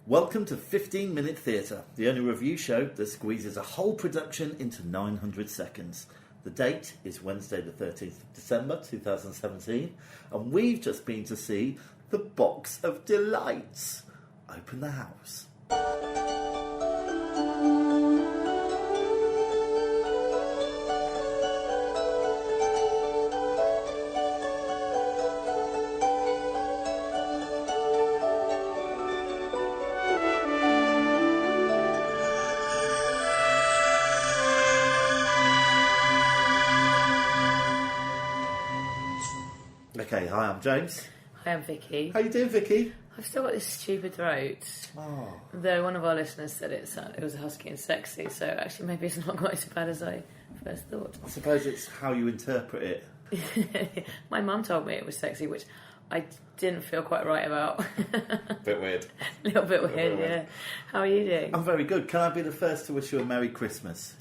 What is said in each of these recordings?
Welcome to 15 Minute Theatre, the only review show that squeezes a whole production into 900 seconds. The date is Wednesday the 13th of December 2017, and we've just been to see The Box of Delights. Open the house. Okay, hi, I'm James. Hi, I'm Vicky. How you doing, Vicky? I've still got this stupid throat. Oh. Though one of our listeners said it was husky and sexy, so actually maybe it's not quite as bad as I first thought. I suppose it's how you interpret it. My mum told me it was sexy, which I didn't feel quite right about. Bit weird. A little bit weird, yeah. How are you doing? I'm very good. Can I be the first to wish you a Merry Christmas?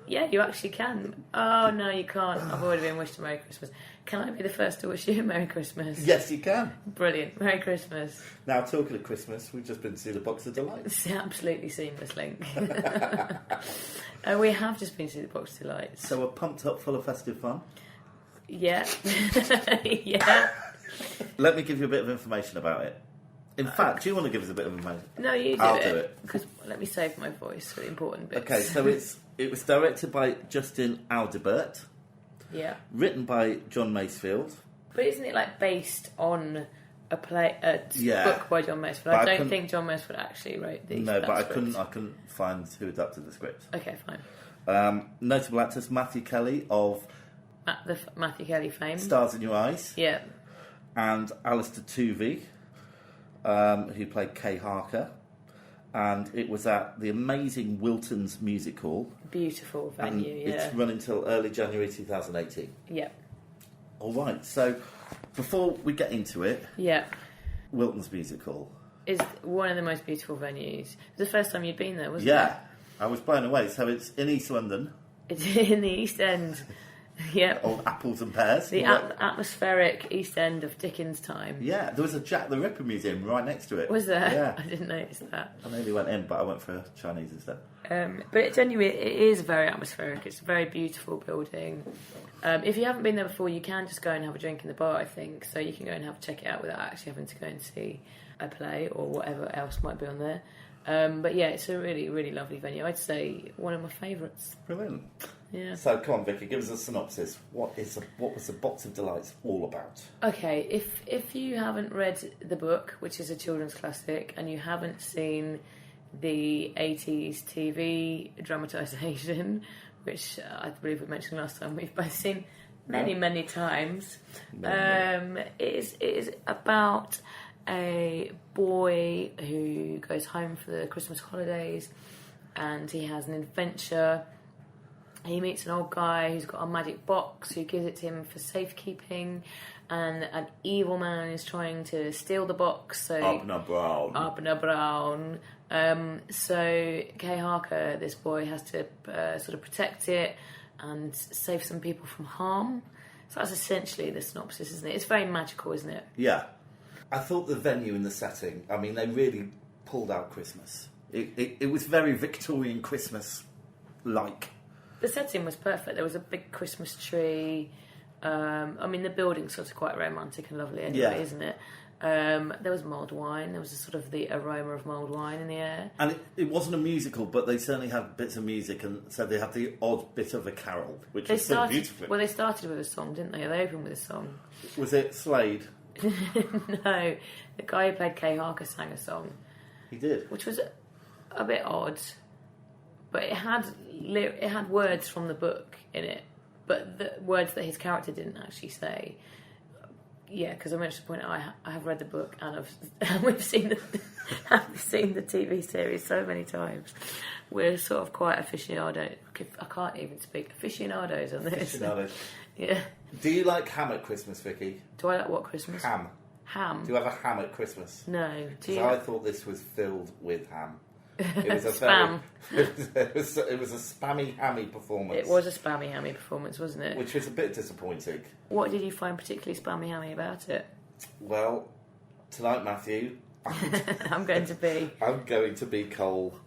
Yeah, you actually can. Oh, no, you can't. I've already been wished a Merry Christmas. Can I be the first to wish you a Merry Christmas? Yes, you can. Brilliant. Merry Christmas. Now, talking of Christmas, we've just been to see The Box of Delights. It's an absolutely seamless link. We have just been to see The Box of Delights. So we're pumped up, full of festive fun. Yeah. Yeah. Let me give you a bit of information about it. In fact, do you want to give us a bit of information? No, you do I'll do it. Because let me save my voice for the important bits. Okay, so it was directed by Justin Audibert. Yeah. Written by John Masefield. But isn't it like based on a book by John Masefield? But I don't think John Masefield actually wrote these. No, but I couldn't find who adapted the script. Okay, fine. Notable actors: Matthew Kelly of The Matthew Kelly fame. Stars in Your Eyes. Yeah. And Alistair Tuvey, who played Kay Harker. And it was at the amazing Wilton's Music Hall. Beautiful venue, and it's running until early January 2018. Yeah. All right, so before we get into it... Yeah. Wilton's Music Hall is one of the most beautiful venues. It was the first time you'd been there, wasn't it? Yeah. I was blown away. So it's in East London. It's in the East End. Yeah. Old apples and pears. The atmospheric East End of Dickens' time. Yeah, there was a Jack the Ripper museum right next to it. Was there? Yeah. I didn't notice that. I nearly went in, but I went for a Chinese instead. But it is very atmospheric. It's a very beautiful building. If you haven't been there before, you can just go and have a drink in the bar, I think. So you can go and check it out without actually having to go and see a play or whatever else might be on there. But yeah, it's a really, really lovely venue. I'd say one of my favourites. Brilliant. Yeah. So come on, Vicky, give us a synopsis. What was The Box of Delights all about? Okay, if you haven't read the book, which is a children's classic, and you haven't seen the 80s TV dramatisation, which I believe we mentioned last time, we've both seen many times. It is about a boy who goes home for the Christmas holidays, and he has an adventure. He meets an old guy who's got a magic box who gives it to him for safekeeping, and an evil man is trying to steal the box. So Abner Brown. So Kay Harker, this boy, has to sort of protect it and save some people from harm. So that's essentially the synopsis, isn't it? It's very magical, isn't it? Yeah. I thought the venue and the setting, I mean, they really pulled out Christmas. It was very Victorian Christmas-like. The setting was perfect. There was a big Christmas tree. I mean, the building's sort of quite romantic and lovely anyway, isn't it? There was mulled wine. There was a sort of the aroma of mulled wine in the air. And it wasn't a musical, but they certainly had bits of music, and so they had the odd bit of a carol, which was so beautiful. Well, they started with a song, didn't they? They opened with a song. Was it Slade? No, the guy who played Kay Harker sang a song. He did, which was a bit odd, but it had words from the book in it, but the words that his character didn't actually say. Yeah, because I mentioned to point out I have read the book and we've seen the TV series so many times. We're sort of quite aficionados. I can't even speak. Aficionados on this. Aficionados. Yeah. Do you like ham at Christmas, Vicky? Do I like what Christmas? Ham. Ham. Do you have a ham at Christmas? No. Do you? I thought this was filled with ham. It was a spam. It was a spammy hammy performance. It was a spammy hammy performance, wasn't it? Which was a bit disappointing. What did you find particularly spammy hammy about it? Well, tonight, Matthew, I'm going to be Cole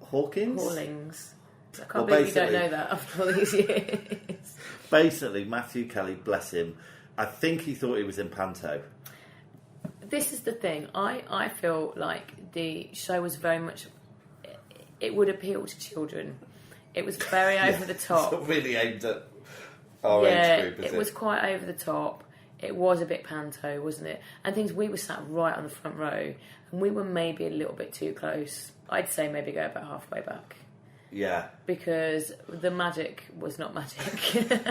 Hawkins. Hawlings. I can't believe you don't know that after all these years. Basically, Matthew Kelly, bless him, I think he thought he was in Panto. This is the thing. I feel like the show was very much... It would appeal to children. It was very over the top. It's not really aimed at our age group, is it? It was quite over the top. It was a bit panto, wasn't it? And we were sat right on the front row, and we were maybe a little bit too close. I'd say maybe go about halfway back. Yeah. Because the magic was not magic.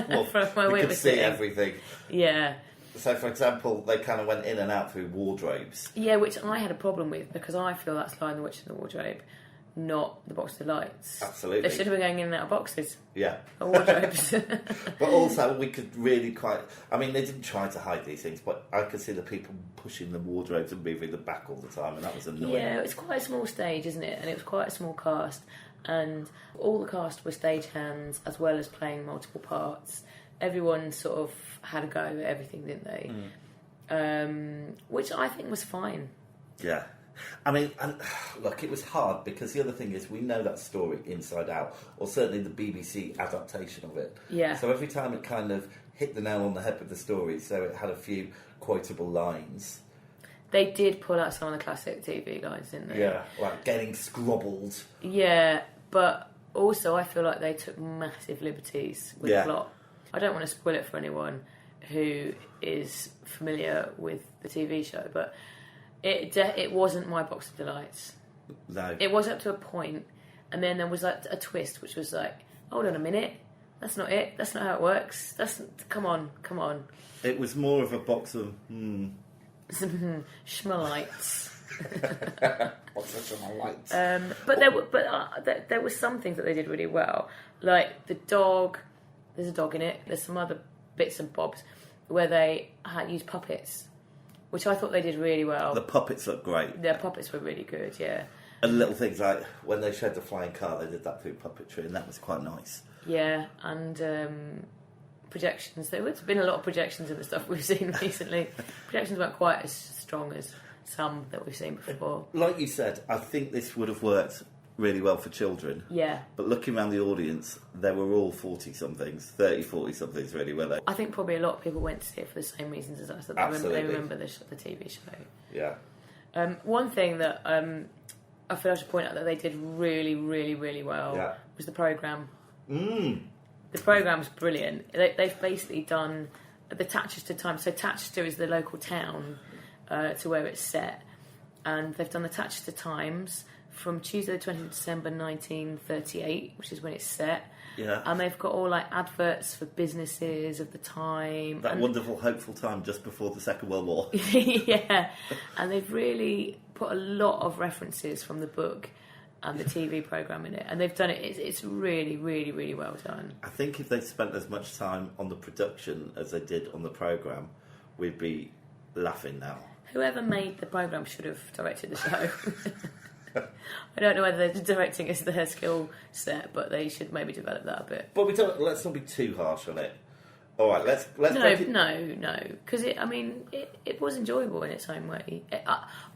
Well, from where we we could were see sitting. everything. Yeah. So, for example, they kind of went in and out through wardrobes. Yeah, which I had a problem with, because I feel that's Lion the Witch in the Wardrobe, not the Box of Delights. Absolutely. They should have been going in and out of boxes. Yeah. Or wardrobes. But also, we could really quite... I mean, they didn't try to hide these things, but I could see the people pushing the wardrobes and moving them back all the time, and that was annoying. Yeah, it's quite a small stage, isn't it? And it was quite a small cast. And all the cast were stagehands, as well as playing multiple parts. Everyone sort of had a go at everything, didn't they? Which I think was fine. Yeah. I mean, and look, it was hard because the other thing is we know that story inside out, or certainly the BBC adaptation of it. Yeah. So every time it kind of hit the nail on the head with the story, so it had a few quotable lines. They did pull out some of the classic TV lines, didn't they? Yeah, like getting scrobbled. Yeah, but also I feel like they took massive liberties with the plot. I don't want to spoil it for anyone who is familiar with the TV show, but it wasn't my Box of Delights. No. It was up to a point, and then there was like a twist, which was like, hold on a minute, that's not it. That's not how it works. Come on. It was more of a box of schmalites. What's a schmalite? But there were some things that they did really well, like the dog. There's a dog in it. There's some other bits and bobs where they had used puppets, which I thought they did really well. The puppets look great. Their puppets were really good, yeah. And little things like when they showed the flying car, they did that through puppetry, and that was quite nice. Yeah, and projections. There's been a lot of projections in the stuff we've seen recently. Projections weren't quite as strong as some that we've seen before. Like you said, I think this would have worked really well for children. Yeah. But looking around the audience, they were all 40-somethings, 30, 40-somethings really, were they? I think probably a lot of people went to see it for the same reasons as us. That Absolutely. They remember the TV show. Yeah. One thing that I feel I should point out that they did really, really, really well was the programme. The programme's brilliant. They've basically done the Tatchester Times. So Tatchester is the local town to where it's set. And they've done the Tatchester Times from Tuesday the 20th of December 1938, which is when it's set. Yeah. And they've got all like adverts for businesses of the time. That wonderful, hopeful time just before the Second World War. Yeah. And they've really put a lot of references from the book and the TV programme in it. And they've done it. It's really, really, really well done. I think if they'd spent as much time on the production as they did on the programme, we'd be laughing now. Whoever made the programme should have directed the show. I don't know whether they're directing is their skill set, but they should maybe develop that a bit. But let's not be too harsh on it. All right, let's No, because it was enjoyable in its own way.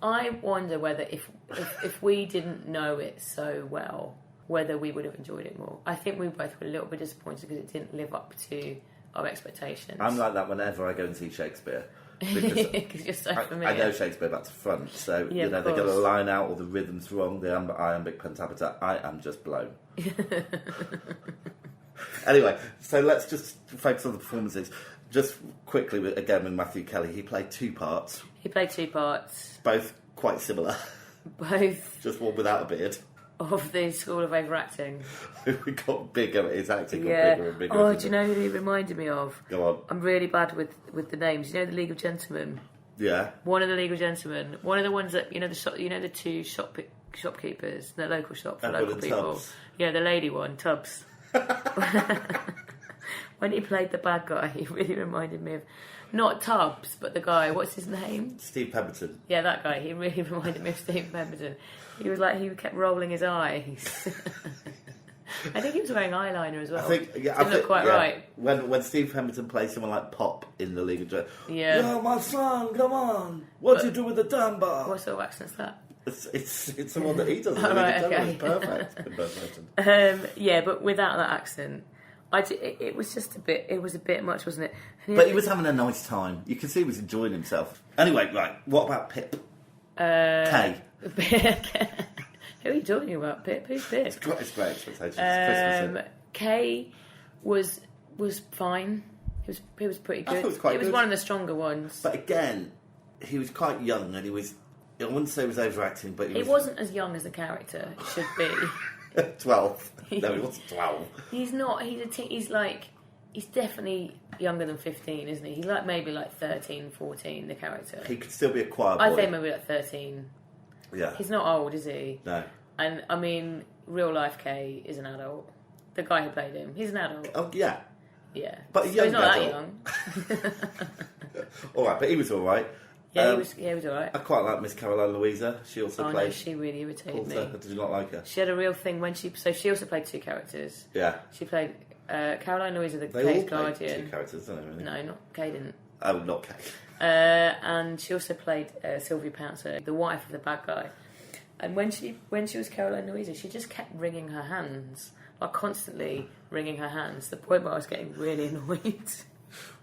I wonder whether if we didn't know it so well, whether we would have enjoyed it more. I think we both were a little bit disappointed because it didn't live up to our expectations. I'm like that whenever I go and see Shakespeare. Because you're so familiar. I know Shakespeare back to front, so yeah, they get a line out or the rhythm's wrong, the iambic pentameter. I am just blown. Anyway, so let's just focus on the performances. Just quickly, again with Matthew Kelly, he played two parts. Both quite similar. Both. Just one without a beard. Of the School of Overacting. We got bigger, his acting got bigger and bigger. Oh, do you know who he reminded me of? Go on. I'm really bad with the names. You know the League of Gentlemen? Yeah. One of the League of Gentlemen. One of the ones that, the two shopkeepers, the local shop for local people. Tubbs. Yeah, the lady one, Tubbs. When he played the bad guy, he really reminded me of, not Tubbs, but the guy, what's his name? Steve Pemberton. Yeah, that guy. He really reminded me of Steve Pemberton. He was like, he kept rolling his eyes. I think he was wearing eyeliner as well. I think, Didn't look quite right. When Steve Pemberton plays someone like Pop in the League of Dragons, Yeah. my son, come on, what do you do with the dumbbell? What sort of accent's that? It's the one that he does. Oh, right, okay. It's perfect. Impersonation. But without that accent, it was just a bit. It was a bit much, wasn't it? But he was having a nice time. You can see he was enjoying himself. Anyway, right. What about Pip? Kay. Who are you talking about? Pip? Who's Pip? It's great expectations. Christmas. Kay was fine. He was pretty good. I thought it was quite good. One of the stronger ones. But again, he was quite young, and he was. I wouldn't say he was overacting, but he wasn't as young as the character should be. 12. No, he wasn't 12. He's not. He's definitely younger than 15, isn't he? He's maybe 13, 14, the character. He could still be a choir boy. I'd say maybe 13. Yeah. He's not old, is he? No. And, I mean, real life Kay is an adult. The guy who played him, he's an adult. Oh, yeah. Yeah. But he's not adult. that young. All right, but he was all right. Yeah, he was all right. I quite like Miss Caroline Louisa. She also played... No, she really irritated me. Did you not like her? She had a real thing when she... So she also played two characters. Yeah. She played Caroline Louisa, the They Kay's all guardian. played two characters, don't they? Really? No, not Kay didn't. Oh, not Kay. And she also played Sylvia Pouncer, the wife of the bad guy. And when she was Caroline Louisa, she just kept wringing her hands, constantly wringing her hands, to the point where I was getting really annoyed.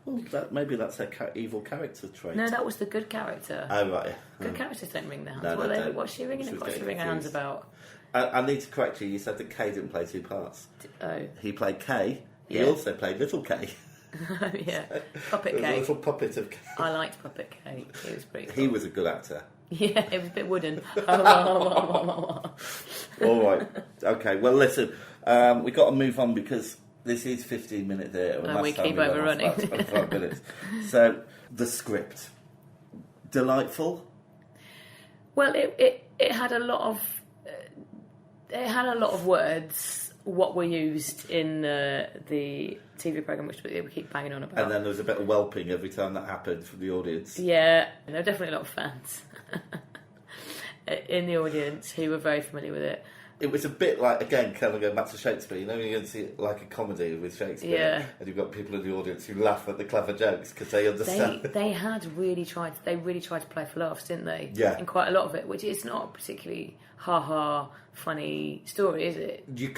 Well, maybe that's her evil character trait. No, that was the good character. Oh, right. Good characters don't wring their hands. No, What's she wringing? What's she wringing her hands about? I need to correct you. You said that Kay didn't play two parts. Oh. He played Kay. He Yeah. also played Little Kay. Yeah. Puppet A Kay. little puppet of Kay. I liked Puppet Kay. He was pretty cool. He was a good actor. Yeah, it was a bit wooden. All right. Okay, well, listen. We've got to move on because this is 15-minute theatre. And we keep overrunning. 5 minutes. So, the script. Delightful? Well, it had a lot of words what were used in the TV programme, which we keep banging on about. And then there was a bit of whelping every time that happened from the audience. Yeah, there were definitely a lot of fans in the audience who were very familiar with it. It was a bit like, again, kind of going back to Shakespeare, you know, when you're going to see it like a comedy with Shakespeare, yeah. And you've got people in the audience who laugh at the clever jokes because they understand. They really tried to play for laughs, didn't they? Yeah. In quite a lot of it, which is not a particularly ha-ha funny story, is it? You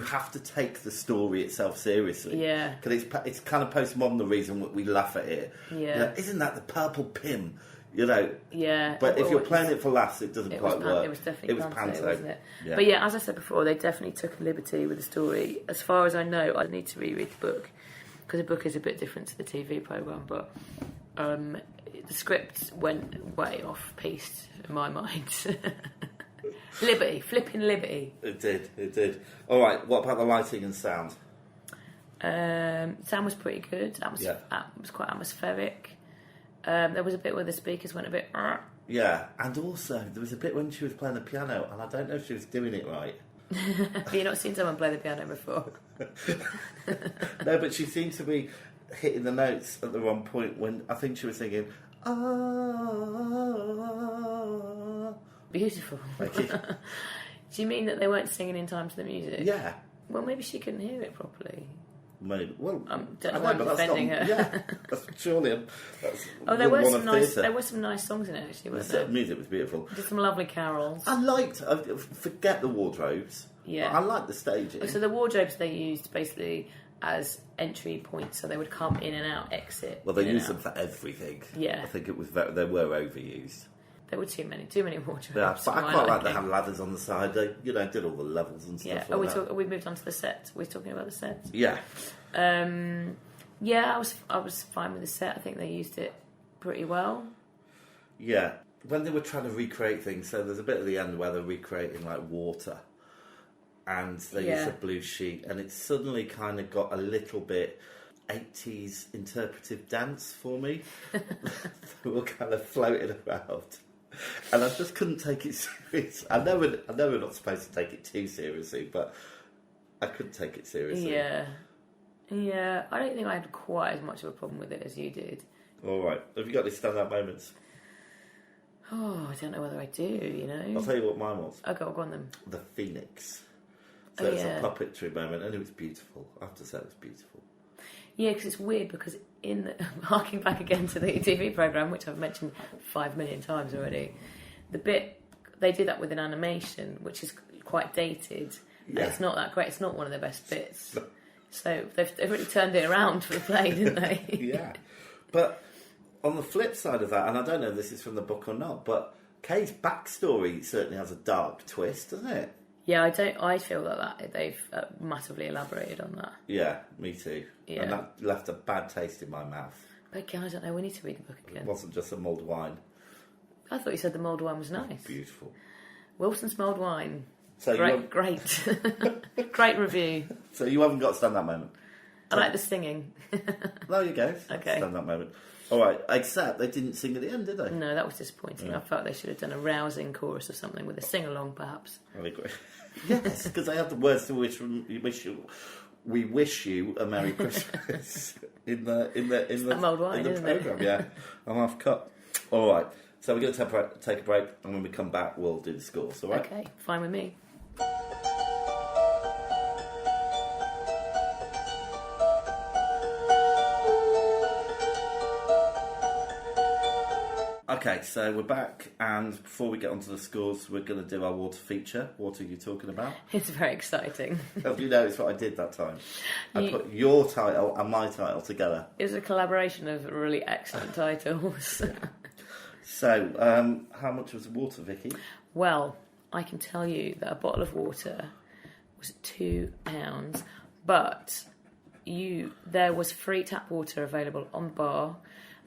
have to take the story itself seriously. Yeah. Because it's kind of postmodern, the reason we laugh at it. Yeah. You know, isn't that the purple pim? You know, yeah. But if you're playing it for laughs, it doesn't quite work. It was definitely panto, wasn't it? Yeah. But yeah, as I said before, they definitely took a liberty with the story. As far as I know, I need to reread the book because the book is a bit different to the TV programme. But the script went way off piece in my mind. Flipping liberty. It did. All right. What about the lighting and sound? Sound was pretty good. That was quite atmospheric. There was a bit where the speakers went a bit... Yeah, and also there was a bit when she was playing the piano, and I don't know if she was doing it right. Have you not seen someone play the piano before? No, but she seemed to be hitting the notes at the wrong point when I think she was singing... Beautiful. Thank you. Do you mean that they weren't singing in time to the music? Yeah. Well, maybe she couldn't hear it properly. Maybe. Well, don't know why I'm defending her. Yeah, that's surely. There were some nice songs in it, actually, wasn't there? The music was beautiful. Did some lovely carols. I liked. Forget the wardrobes. Yeah. I liked the staging. So the wardrobes they used basically as entry points, so they would come in and out, exit. Well, they used them for everything. Yeah. I think it was they were overused. There were too many wardrobes. Yeah, but I quite like they had ladders on the side. They, did all the levels and stuff. Yeah. Like We moved on to the set. We're talking about the set. Yeah. Yeah, I was fine with the set. I think they used it pretty well. Yeah. When they were trying to recreate things, so there's a bit at the end where they're recreating like water, and they use a blue sheet, and it suddenly kind of got a little bit 80s interpretive dance for me. They were kind of floating around. And I just couldn't take it serious. I know we're not supposed to take it too seriously, but I couldn't take it seriously. Yeah. I don't think I had quite as much of a problem with it as you did. All right. Have you got any standout moments? Oh, I don't know whether I do, I'll tell you what mine was. Oh, go on then. The Phoenix. So it's a puppetry moment, and it was beautiful. I have to say, it was beautiful. Yeah, because it's weird, because harking back again to the TV programme, which I've mentioned 5 million times already, the bit, they do that with an animation, which is quite dated, and it's not that great. It's not one of their best bits. So they've really turned it around for the play, didn't they? Yeah. But on the flip side of that, and I don't know if this is from the book or not, but Kay's backstory certainly has a dark twist, doesn't it? Yeah, I feel that they've massively elaborated on that. Yeah, me too. Yeah. And that left a bad taste in my mouth. But again, I don't know, we need to read the book again. It wasn't just a mulled wine. I thought you said the mulled wine was nice. Beautiful. Wilson's mulled wine. So great. Great review. So you haven't got to stand that moment? I like the singing. There you go. Okay. Stand that moment. All right, except they didn't sing at the end, did they? No, that was disappointing. Yeah. I felt they should have done a rousing chorus or something with a sing-along, perhaps. I agree. Yes, because they have the words to we wish you a Merry Christmas in the mulled wine, isn't it? programme. Yeah, I'm half cut. All right, so we're going to take a break, and when we come back, we'll do the scores. All right? Okay, fine with me. Okay, so we're back, and before we get onto the scores, we're going to do our water feature. What are you talking about? It's very exciting. Have you noticed what I did that time? I put your title and my title together. It was a collaboration of really excellent titles. So, how much was the water, Vicky? Well, I can tell you that a bottle of water was £2, but there was free tap water available on the bar.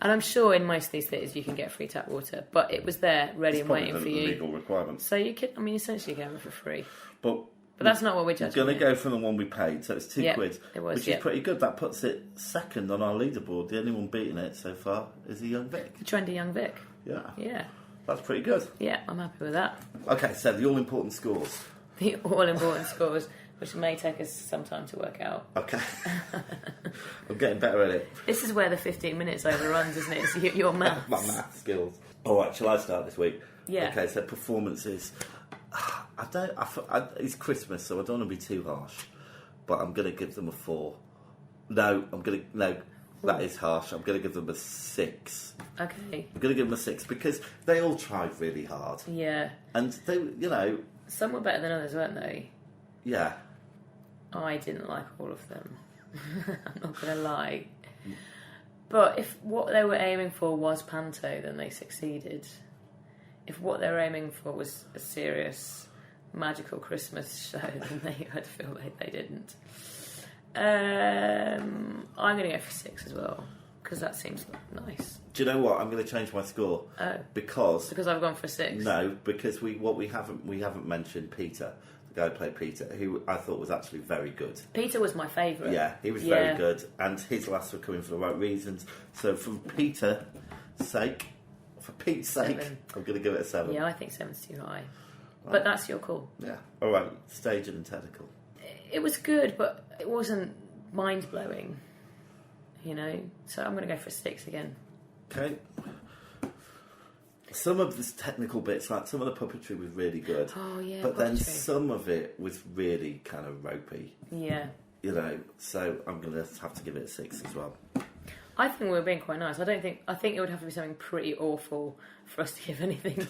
And I'm sure in most of these theatres you can get free tap water, but it was there, ready and waiting for you. Legal requirement. So you could, essentially you can have it for free. But that's not what we're judging. We're going to go for the one we paid, so it's £2. It was, which is pretty good. That puts it second on our leaderboard. The only one beating it so far is a young Vic. The trendy young Vic. Yeah. Yeah. That's pretty good. Yeah, I'm happy with that. Okay, so the all-important scores. The all-important scores, which may take us some time to work out. Okay. I'm getting better at it. This is where the 15 minutes overruns, isn't it? It's your maths. My math skills. All right, shall I start this week? Yeah. Okay, so performances. It's Christmas, so I don't want to be too harsh, but I'm going to give them a 4. No, that is harsh. I'm going to give them a 6. Okay. I'm going to give them a 6 because they all tried really hard. Yeah. And they, some were better than others, weren't they? Yeah. I didn't like all of them. I'm not going to lie. But if what they were aiming for was panto, then they succeeded. If what they were aiming for was a serious, magical Christmas show, then I'd feel like they didn't. I'm going to go for 6 as well, because that seems nice. Do you know what? I'm going to change my score. Oh. Because I've gone for 6? No, because we haven't mentioned Peter, the guy who played Peter, who I thought was actually very good. Peter was my favourite. Yeah, he was very good, and his laughs were coming for the right reasons. So for Pete's sake, 7. I'm going to give it a 7. Yeah, I think 7's too high. Right. But that's your call. Yeah. All right, staged and technical. It was good, but it wasn't mind-blowing, So I'm going to go for a 6 again. Okay. Some of the technical bits, like some of the puppetry was really good. Oh, yeah, but then puppetry. some of it was really kind of ropey. Yeah. So I'm going to have to give it a 6 as well. I think we were being quite nice. I think it would have to be something pretty awful for us to give anything,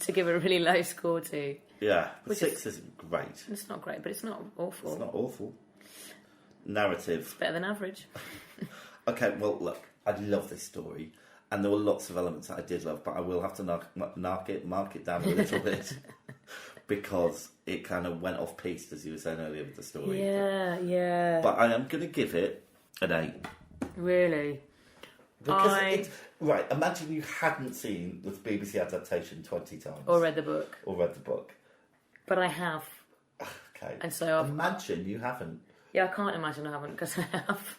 to give a really low score to. Yeah, the 6 isn't great. It's not great, but it's not awful. It's not awful. Narrative. It's better than average. Okay, well, look, I love this story, and there were lots of elements that I did love, but I will have to mark it down a little bit, because it kind of went off piste, as you were saying earlier with the story. Yeah. But I am going to give it an 8. Really? Because right, imagine you hadn't seen the BBC adaptation 20 times. Or read the book. But I have. Okay. And so imagine you haven't. Yeah, I can't imagine I haven't, because I have.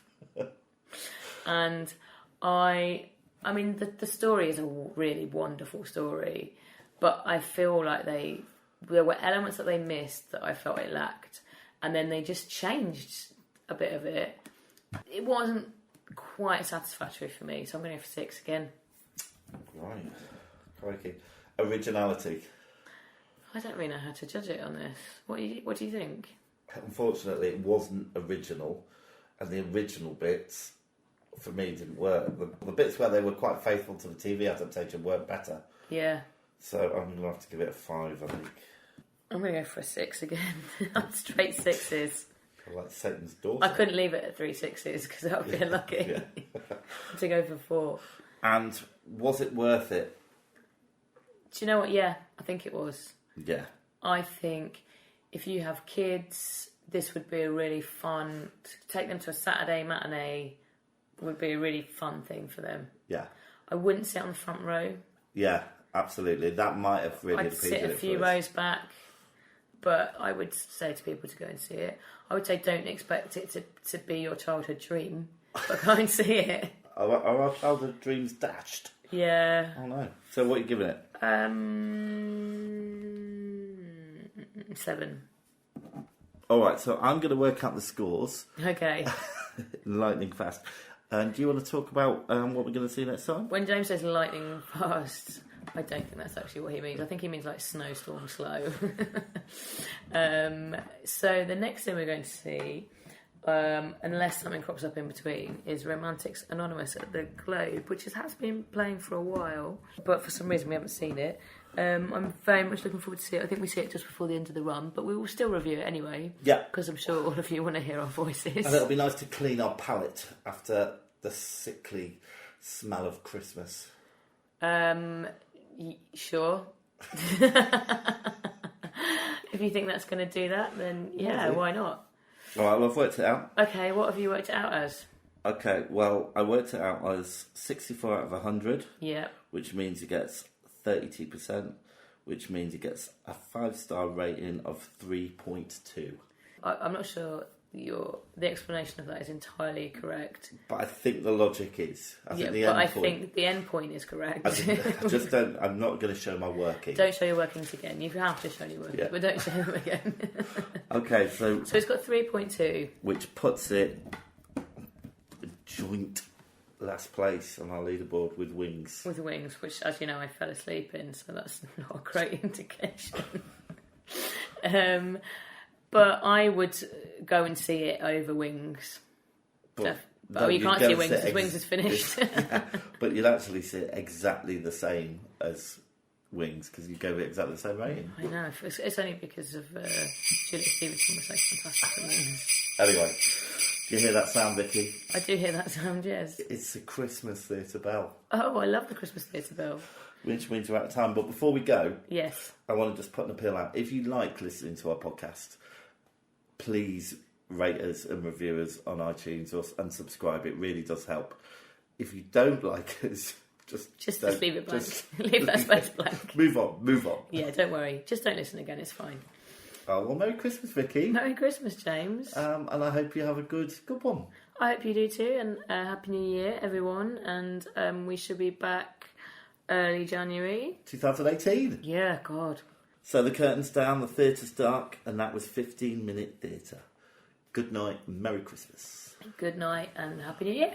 And the story is a really wonderful story, but I feel like there were elements that they missed that I felt it lacked, and then they just changed a bit of it. It wasn't quite satisfactory for me, so I'm going to go for 6 again. Right. Crikey. Originality. I don't really know how to judge it on this. What do you think? unfortunately, it wasn't original, and the original bits, for me, didn't work. The bits where they were quite faithful to the TV adaptation worked better. Yeah. So I'm going to have to give it a 5, I think. I'm going to go for a 6 again. Straight 6s. Like Satan's daughter. I couldn't leave it at 3 6s because that would be unlucky. To go for 4. And was it worth it? Do you know what? Yeah, I think it was. Yeah. I think if you have kids, this would be a really fun... Take them to a Saturday matinee would be a really fun thing for them. Yeah. I wouldn't sit on the front row. Yeah, absolutely. That might have really I'd impeded it. sit a few rows back, but I would say to people to go and see it. I would say don't expect it to be your childhood dream, but go and see it. Are our childhood dreams dashed? Yeah. Oh no. So what are you giving it? 7. Alright, so I'm going to work out the scores. Okay. Lightning fast. And do you want to talk about what we're going to see next time? When James says lightning fast, I don't think that's actually what he means. I think he means like snowstorm slow. So the next thing we're going to see, unless something crops up in between, is Romantics Anonymous at the Globe, which has been playing for a while, but for some reason we haven't seen it. I'm very much looking forward to see it. I think we see it just before the end of the run, but we will still review it anyway. Yeah. Because I'm sure all of you want to hear our voices. And it'll be nice to clean our palate after the sickly smell of Christmas. Sure. If you think that's going to do that, then yeah, why not? Alright, well, I've worked it out. Okay, what have you worked it out as? Okay, well, I worked it out as 64 out of 100. Yeah. Which means it gets 32%, which means it gets a 5-star rating of 3.2. I'm not sure the explanation of that is entirely correct. But I think the logic is. I think the end point is correct. I'm not going to show my working. Don't show your workings again. You have to show your workings, but don't show them again. Okay, so it's got 3.2. Which puts it joint last place on our leaderboard with Wings. With Wings, which, as you know, I fell asleep in, so that's not a great indication. But I would go and see it over Wings. But you can't see Wings because Wings is finished. But you'll actually see it exactly the same as Wings because you go with exactly the same rating. I know. It's only because of Juliet Stevenson was so fantastic in Wings. Anyway, do you hear that sound, Vicky? I do hear that sound, yes. It's a Christmas theatre bell. Oh, I love the Christmas theatre bell. Which means we're out of time. But before we go, yes, I want to just put an appeal out. If you like listening to our podcast, please rate us and review us on iTunes and subscribe. It really does help. If you don't like us, just leave it blank. Leave that space blank. Move on. Yeah, don't worry. Just don't listen again. It's fine. Oh, well, Merry Christmas, Vicky. Merry Christmas, James. And I hope you have a good one. I hope you do too. And Happy New Year, everyone. And we should be back early January 2018. Yeah, God. So the curtain's down, the theatre's dark, and that was 15-minute theatre. Good night, Merry Christmas. Good night and Happy New Year.